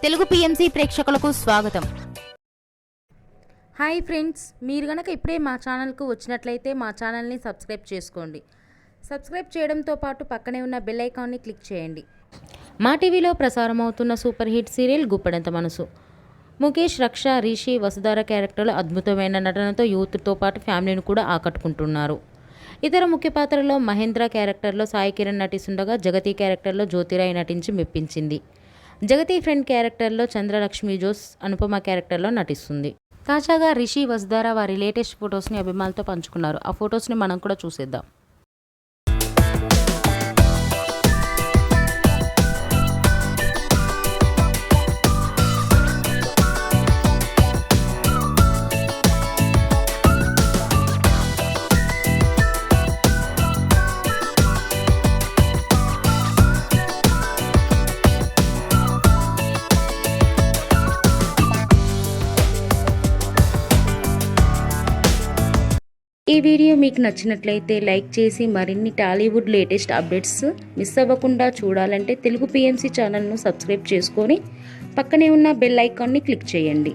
Telugu PMC ప్రేక్షకులకు స్వాగతం. Hi friends, మీరు గనక ఇప్పుడే మా ఛానల్కు వచ్చినట్లయితే మా ఛానల్ని సబ్స్క్రైబ్ చేసుకోండి. సబ్స్క్రైబ్ చేయడంతో పాటు పక్కనే ఉన్న బెల్ ఐకాన్ని క్లిక్ చేయండి. మా టీవీలో ప్రసారం అవుతున్న సూపర్ హిట్ సీరియల్ గుప్పెడంత మనసు. ముఖేష్, రక్ష, రిషి, వసుధార క్యారెక్టర్లు అద్భుతమైన నటనతో యూత్తో పాటు ఫ్యామిలీని కూడా ఆకట్టుకుంటున్నారు. ఇతర ముఖ్య పాత్రలో మహేంద్ర క్యారెక్టర్లో సాయి కిరణ్ నటిస్తుండగా జగతి క్యారెక్టర్లో జ్యోతిరాయ్ నటించి మెప్పించింది. జగతి ఫ్రెండ్ క్యారెక్టర్లో చంద్రలక్ష్మి జోస్ అనుపమ క్యారెక్టర్లో నటిస్తుంది. తాజాగా రిషి, వసుధార వారి లేటెస్ట్ ఫొటోస్ని అభిమానులతో పంచుకున్నారు. ఆ ఫొటోస్ని మనం కూడా చూసేద్దాం. ఈ వీడియో మీకు నచ్చినట్లయితే లైక్ చేసి మరిన్ని టాలీవుడ్ లేటెస్ట్ అప్డేట్స్ మిస్ అవ్వకుండా చూడాలంటే తెలుగు పిఎంసి ఛానల్ను సబ్స్క్రైబ్ చేసుకొని పక్కనే ఉన్న బెల్ ఐకాన్ని క్లిక్ చేయండి.